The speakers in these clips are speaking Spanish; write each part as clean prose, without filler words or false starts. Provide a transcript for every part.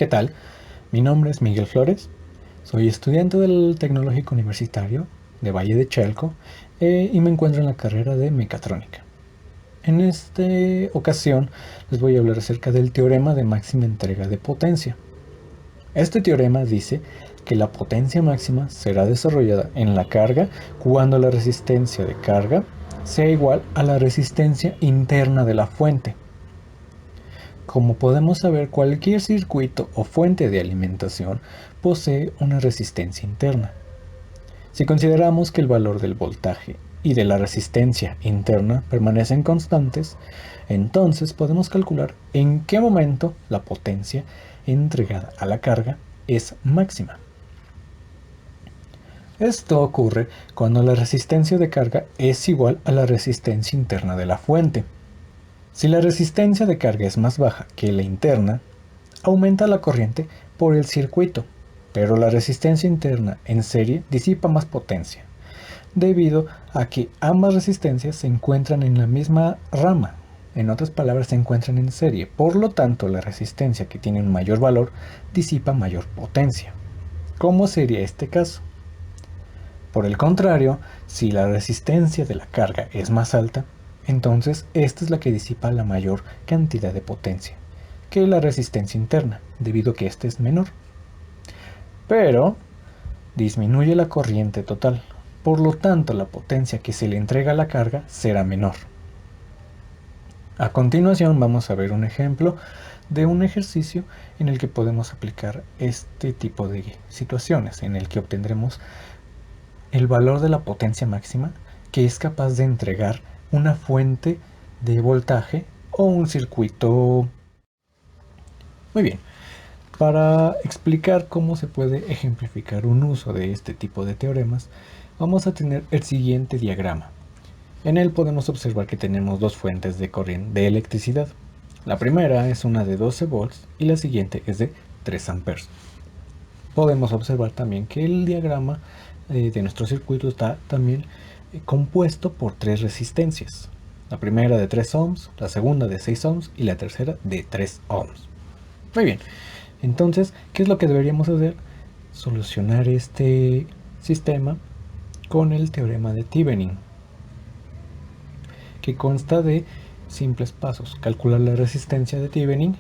¿Qué tal? Mi nombre es Miguel Flores, soy estudiante del Tecnológico Universitario de Valle de Chalco y me encuentro en la carrera de mecatrónica. En esta ocasión les voy a hablar acerca del teorema de máxima entrega de potencia. Este teorema dice que la potencia máxima será desarrollada en la carga cuando la resistencia de carga sea igual a la resistencia interna de la fuente. Como podemos saber, cualquier circuito o fuente de alimentación posee una resistencia interna. Si consideramos que el valor del voltaje y de la resistencia interna permanecen constantes, entonces podemos calcular en qué momento la potencia entregada a la carga es máxima. Esto ocurre cuando la resistencia de carga es igual a la resistencia interna de la fuente. Si la resistencia de carga es más baja que la interna, aumenta la corriente por el circuito, pero la resistencia interna en serie disipa más potencia, debido a que ambas resistencias se encuentran en la misma rama. En otras palabras, se encuentran en serie. Por lo tanto, la resistencia que tiene un mayor valor disipa mayor potencia. ¿Cómo sería este caso? Por el contrario, si la resistencia de la carga es más alta, entonces esta es la que disipa la mayor cantidad de potencia que la resistencia interna, debido a que ésta es menor. Pero disminuye la corriente total, por lo tanto la potencia que se le entrega a la carga será menor. A continuación vamos a ver un ejemplo de un ejercicio en el que podemos aplicar este tipo de situaciones, en el que obtendremos el valor de la potencia máxima que es capaz de entregar una fuente de voltaje o un circuito. Muy bien, para explicar cómo se puede ejemplificar un uso de este tipo de teoremas, vamos a tener el siguiente diagrama. En él podemos observar que tenemos dos fuentes de corriente de electricidad. La primera es una de 12 volts y la siguiente es de 3 amperes. Podemos observar también que el diagrama de nuestro circuito está también compuesto por tres resistencias. La primera de 3 ohms, la segunda de 6 ohms y la tercera de 3 ohms. Muy bien, entonces, ¿qué es lo que deberíamos hacer? Solucionar este sistema con el teorema de Thevenin, que consta de simples pasos: calcular la resistencia de Thevenin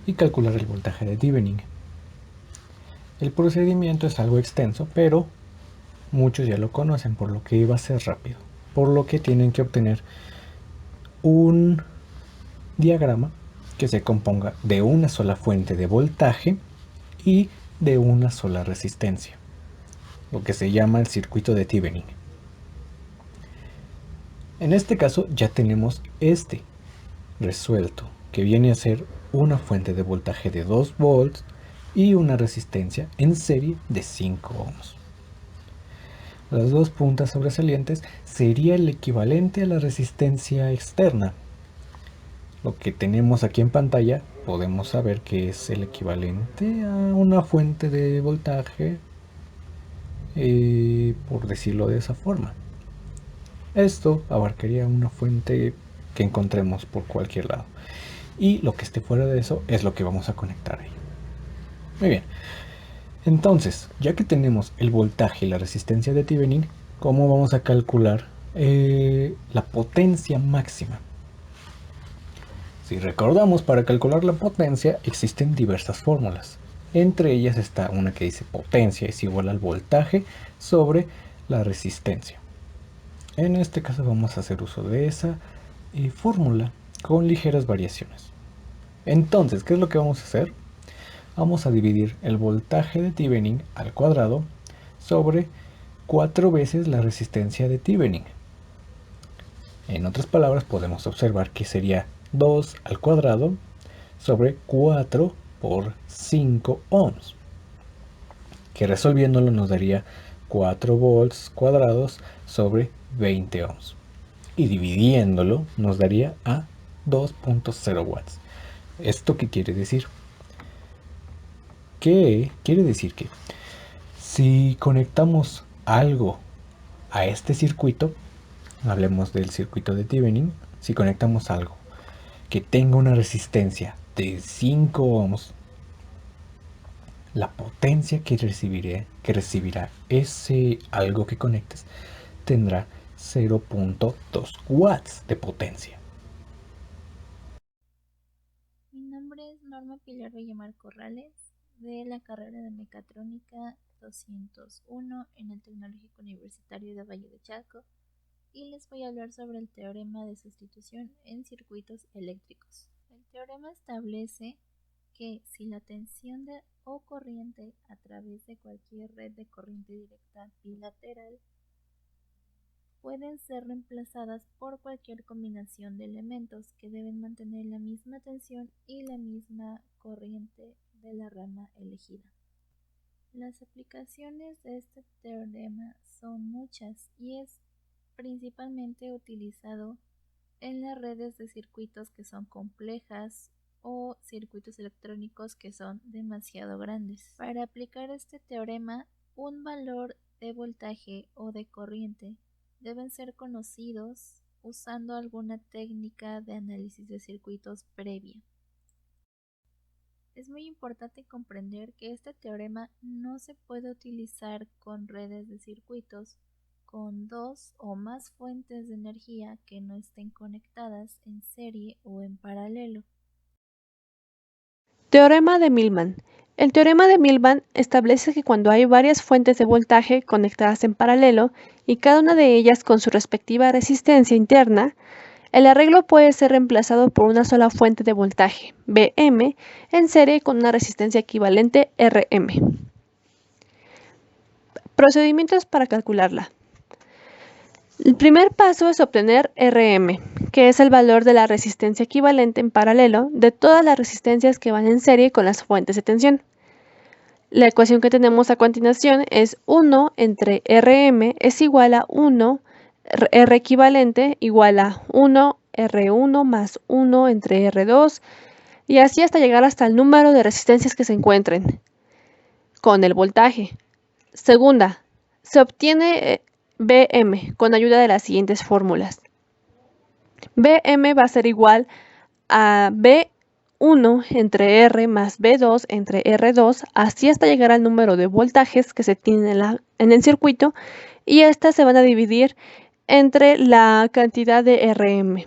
y calcular el voltaje de Thevenin. El procedimiento es algo extenso, pero muchos ya lo conocen, por lo que va a ser rápido. Por lo que tienen que obtener un diagrama que se componga de una sola fuente de voltaje y de una sola resistencia, lo que se llama el circuito de Thevenin. En este caso ya tenemos este resuelto, que viene a ser una fuente de voltaje de 2 volts y una resistencia en serie de 5 ohms. Las dos puntas sobresalientes sería el equivalente a la resistencia externa. Lo que tenemos aquí en pantalla podemos saber que es el equivalente a una fuente de voltaje, por decirlo de esa forma. Esto abarcaría una fuente que encontremos por cualquier lado, y lo que esté fuera de eso es lo que vamos a conectar ahí. Muy bien, entonces, ya que tenemos el voltaje y la resistencia de Thevenin, ¿cómo vamos a calcular la potencia máxima? Si recordamos, para calcular la potencia existen diversas fórmulas. Entre ellas está una que dice potencia es igual al voltaje sobre la resistencia. En este caso vamos a hacer uso de esa fórmula con ligeras variaciones. Entonces, ¿qué es lo que vamos a hacer? Vamos a dividir el voltaje de Thevenin al cuadrado sobre 4 veces la resistencia de Thevenin. En otras palabras, podemos observar que sería 2 al cuadrado sobre 4 por 5 ohms, que resolviéndolo nos daría 4 volts cuadrados sobre 20 ohms. Y dividiéndolo nos daría a 2.0 watts. ¿Esto qué quiere decir? Que quiere decir que si conectamos algo a este circuito, hablemos del circuito de Thevenin, si conectamos algo que tenga una resistencia de 5 ohms La potencia que recibirá ese algo que conectes tendrá 0.2 watts de potencia. Mi nombre es Norma Pilar Villamar Corrales, de la carrera de Mecatrónica 201 en el Tecnológico Universitario de Valle de Chalco, y les voy a hablar sobre el teorema de sustitución en circuitos eléctricos. El teorema establece que si la tensión o corriente a través de cualquier red de corriente directa bilateral pueden ser reemplazadas por cualquier combinación de elementos que deben mantener la misma tensión y la misma corriente de la rama elegida. Las aplicaciones de este teorema son muchas y es principalmente utilizado en las redes de circuitos que son complejas o circuitos electrónicos que son demasiado grandes. Para aplicar este teorema, un valor de voltaje o de corriente deben ser conocidos usando alguna técnica de análisis de circuitos previa. Es muy importante comprender que este teorema no se puede utilizar con redes de circuitos con dos o más fuentes de energía que no estén conectadas en serie o en paralelo. Teorema de Millman. El teorema de Millman establece que cuando hay varias fuentes de voltaje conectadas en paralelo y cada una de ellas con su respectiva resistencia interna, el arreglo puede ser reemplazado por una sola fuente de voltaje, Vm, en serie con una resistencia equivalente, Rm. Procedimientos para calcularla. El primer paso es obtener Rm, que es el valor de la resistencia equivalente en paralelo de todas las resistencias que van en serie con las fuentes de tensión. La ecuación que tenemos a continuación es 1 entre Rm es igual a 1 R equivalente igual a 1 R1 más 1 entre R2 y así hasta llegar hasta el número de resistencias que se encuentren con el voltaje. Segunda, se obtiene Bm con ayuda de las siguientes fórmulas. Bm va a ser igual a B1 entre R más B2 entre R2, así hasta llegar al número de voltajes que se tienen en el circuito, y estas se van a dividir entre la cantidad de Rm.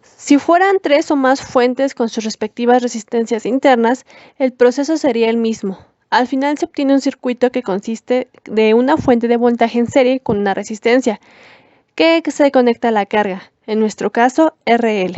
Si fueran tres o más fuentes con sus respectivas resistencias internas, el proceso sería el mismo. Al final se obtiene un circuito que consiste de una fuente de voltaje en serie con una resistencia que se conecta a la carga, en nuestro caso RL.